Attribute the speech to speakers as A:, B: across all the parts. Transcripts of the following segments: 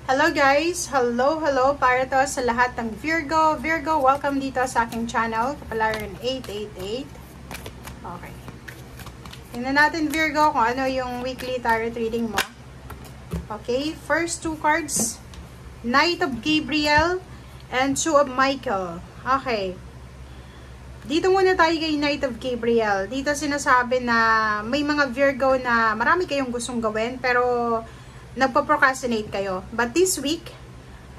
A: Hello guys! Hello para to sa lahat ng Virgo. Virgo, welcome dito sa aking channel, Kapalaran 888. Okay. Tingnan natin Virgo kung ano yung weekly tarot reading mo. Okay, first two cards, Knight of Gabriel and Two of Michael. Okay. Dito muna tayo kay Knight of Gabriel. Dito sinasabi na may mga Virgo na marami kayong gustong gawin pero nagpo-procrastinate kayo. But this week,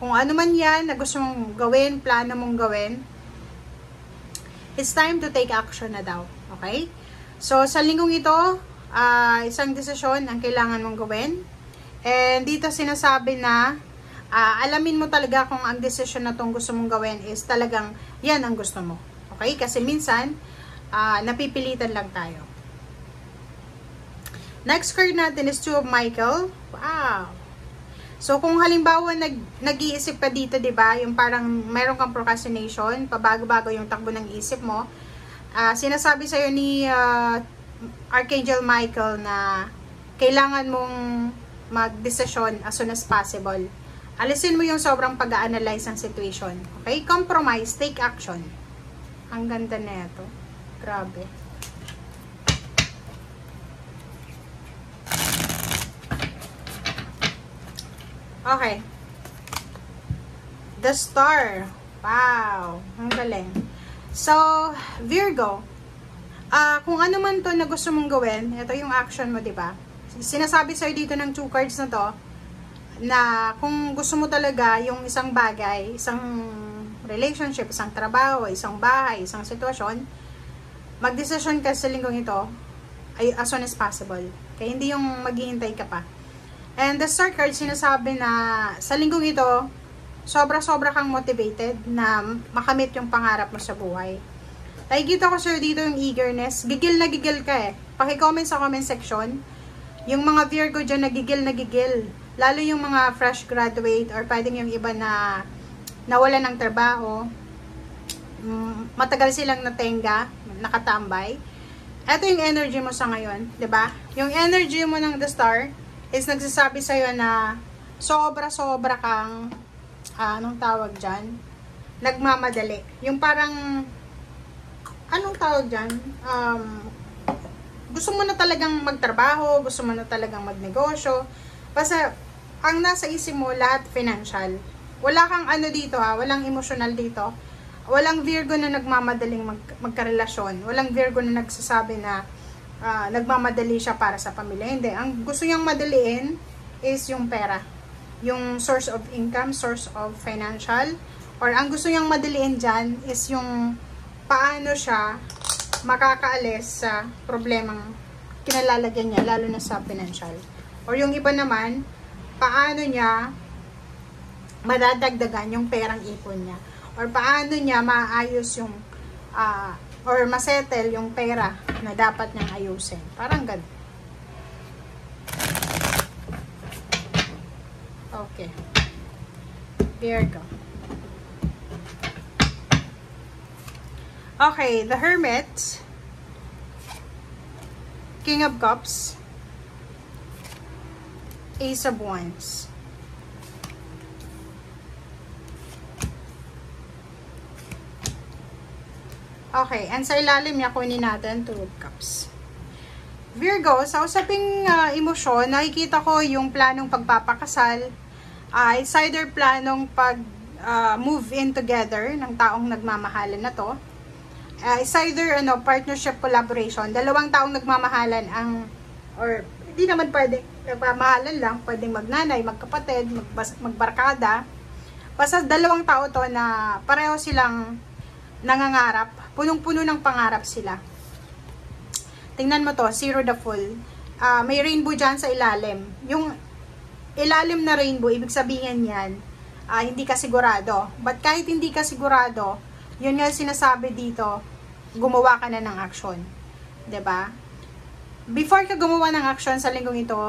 A: kung ano man yan na gusto mong gawin, plano mong gawin, it's time to take action na daw. Okay? So, sa linggong ito, isang desisyon ang kailangan mong gawin. And dito sinasabi na, alamin mo talaga kung ang desisyon na itong gusto mong gawin is talagang yan ang gusto mo. Okay? Kasi minsan, napipilitan lang tayo. Next card natin is Two of Michael. Wow! So, kung halimbawa nag-iisip ka dito, diba? Yung parang meron kang procrastination, pabago-bago yung takbo ng isip mo. Sinasabi sa'yo ni Archangel Michael na kailangan mong mag-desisyon as soon as possible. Alisin mo yung sobrang pag-a-analyze ng situation. Okay? Compromise, take action. Ang ganda na ito. Grabe. Okay. The Star. Wow. Ang galing. So, Virgo, kung ano man to na gusto mong gawin, ito yung action mo, diba? Sinasabi sa'yo dito ng two cards na to, na kung gusto mo talaga yung isang bagay, isang relationship, isang trabaho, isang bahay, isang sitwasyon, mag-decision ka sa linggong ito ay as soon as possible. Kaya hindi yung maghihintay ka pa. And the Star card sinasabi na sa linggong ito, sobra-sobra kang motivated na makamit yung pangarap mo sa buhay. Nakikita ko sir dito yung eagerness. Gigil na gigil ka eh. Paki-comment sa comment section. Yung mga Virgo dyan nagigil na gigil. Lalo yung mga fresh graduate or pwedeng yung iba na nawala ng trabaho. Matagal silang natenga, nakatambay. Ito yung energy mo sa ngayon, 'di ba? Yung energy mo ng The Star is nagsasabi sa'yo na sobra-sobra kang, anong tawag dyan? Nagmamadali. Yung parang, anong tawag dyan? Gusto mo na talagang magtrabaho, gusto mo na talagang magnegosyo. Basta, ang nasa isip mo, lahat financial. Wala kang ano dito walang emotional dito. Walang Virgo na nagmamadaling magkarelasyon. Walang Virgo na nagsasabi na, nagmamadali siya para sa pamilya. Hindi. Ang gusto niyang madaliin is yung pera. Yung source of income, source of financial. Or ang gusto niyang madaliin dyan is yung paano siya makakaalis sa problemang kinalalagyan niya, lalo na sa financial. Or yung iba naman, paano niya madadagdagan yung perang ipon niya. Or paano niya maayos yung or masettle yung pera na dapat niyang ayusin. Parang ganun. Okay. Virgo. Okay, the Hermit, King of Cups, Ace of Wands. Okay, and sa ilalim niya, kunin natin Two of Cups. Virgo, sa usaping emosyon, nakikita ko yung planong pagpapakasal, it's either planong move in together ng taong nagmamahalan na to. It's either partnership collaboration, dalawang taong nagmamahalan or hindi naman pwede nagmamahalan lang, pwedeng magnanay, magkapatid, magbarkada. Basta dalawang tao to na pareho silang nangangarap, punong-puno ng pangarap sila. Tingnan mo to, Zero the Full. May rainbow dyan sa ilalim. Yung ilalim na rainbow, ibig sabihin yan, hindi ka sigurado. But kahit hindi ka sigurado, yun nga sinasabi dito, gumawa ka na ng action. 'Di ba? Before ka gumawa ng action sa linggong ito,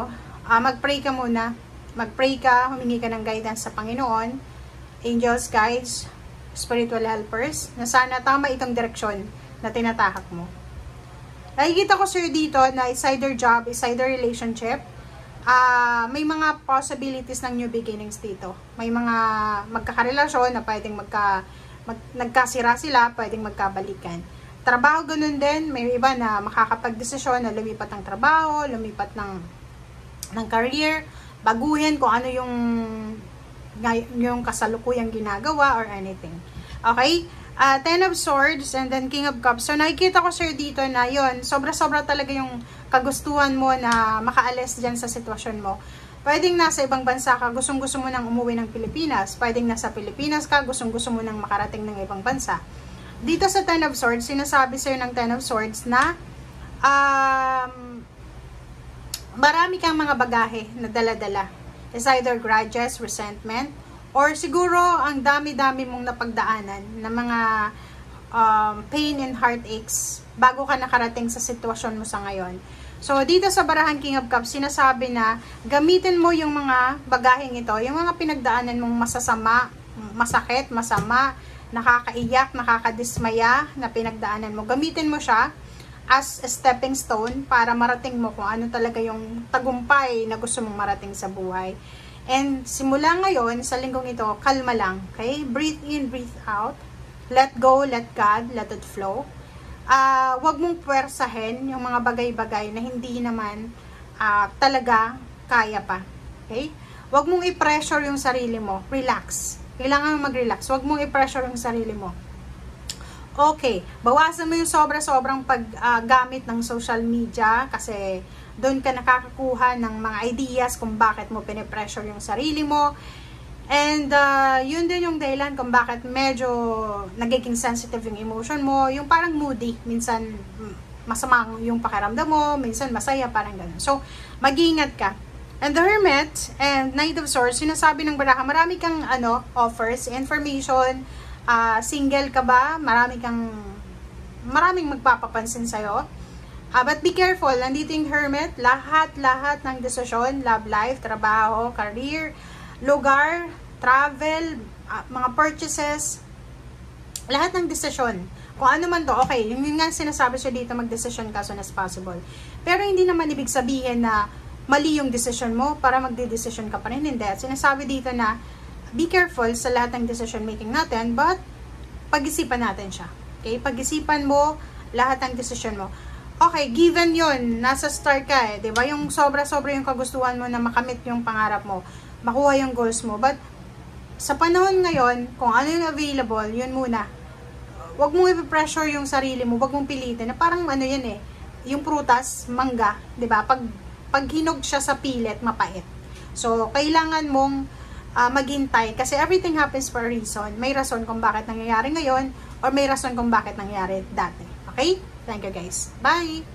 A: mag-pray ka muna. Mag-pray ka, humingi ka ng guidance sa Panginoon, angels, guides, spiritual helpers, na sana tama itong direksyon na tinatahak mo. Nakikita ko sir dito na is either job, is either relationship, may mga possibilities ng new beginnings dito. May mga magkakarelasyon na pwedeng nagkasira sila, pwedeng magkabalikan. Trabaho, ganun din. May iba na makakapag-desisyon na lumipat ng trabaho, lumipat ng career, baguhin kung ano yung kasalukuyang ginagawa or anything. Okay? Ten of Swords and then King of Cups. So, nakikita ko sir dito na yon, sobra-sobra talaga yung kagustuhan mo na makaalis dyan sa sitwasyon mo. Pwedeng nasa ibang bansa ka, gustong-gusto mo nang umuwi ng Pilipinas. Pwedeng nasa Pilipinas ka, gustong-gusto mo nang makarating ng ibang bansa. Dito sa Ten of Swords, sinasabi sa'yo ng Ten of Swords na marami kang mga bagahe na dala-dala. It's either grudges, resentment, or siguro ang dami-dami mong napagdaanan na mga pain and heartaches bago ka nakarating sa sitwasyon mo sa ngayon. So, dito sa barahan King of Cups, sinasabi na gamitin mo yung mga bagaheng ito, yung mga pinagdaanan mong masasama, masakit, masama, nakakaiyak, nakakadismaya na pinagdaanan mo. Gamitin mo siya as a stepping stone para marating mo kung ano talaga yung tagumpay na gusto mong marating sa buhay. And simula ngayon, sa linggong ito, kalma lang. Okay? Breathe in, breathe out. Let go, let God, let it flow. Wag mong puwersahin yung mga bagay-bagay na hindi naman talaga kaya pa. Okay? Wag mong i-pressure yung sarili mo. Relax. Kailangan mag-relax. Wag mong i-pressure yung sarili mo. Okay. Bawasan mo yung sobra-sobrang paggamit ng social media kasi doon ka nakakakuha ng mga ideas kung bakit mo pinipressure yung sarili mo. And yun din yung dahilan kung bakit medyo nagiging sensitive yung emotion mo. Yung parang moody. Minsan masama yung pakiramdam mo. Minsan masaya, parang ganun. So, mag-iingat ka. And the Hermit and Knight of Swords, sinasabi ng baraha, marami kang offers, information, single ka ba? Maraming magpapapansin sa'yo. But be careful, nandito yung Hermit, lahat ng desisyon, love life, trabaho, career, lugar, travel, mga purchases, lahat ng desisyon. Kung ano man to, okay, yung nga sinasabi siya dito, mag-desisyon ka as soon as possible. Pero hindi naman ibig sabihin na mali yung desisyon mo para magde-desisyon ka pa rin. Hindi. Sinasabi dito na be careful sa lahat ng decision making natin, but pag-isipan natin siya. Okay? Pag-isipan mo lahat ng desisyon mo. Okay, given yun, nasa start ka eh, 'di ba? Yung sobra-sobra yung kagustuhan mo na makamit yung pangarap mo, makuha yung goals mo. But sa panahon ngayon, kung ano yung available, yun muna. Huwag mong i-pressure yung sarili mo, huwag mong pilitin. Na parang ano yan eh, yung prutas, mangga, 'di ba? Pag hinog siya sa pilit, mapait. So, kailangan mong maghintay kasi everything happens for a reason. May rason kung bakit nangyayari ngayon or may rason kung bakit nangyayari dati. Okay? Thank you guys. Bye!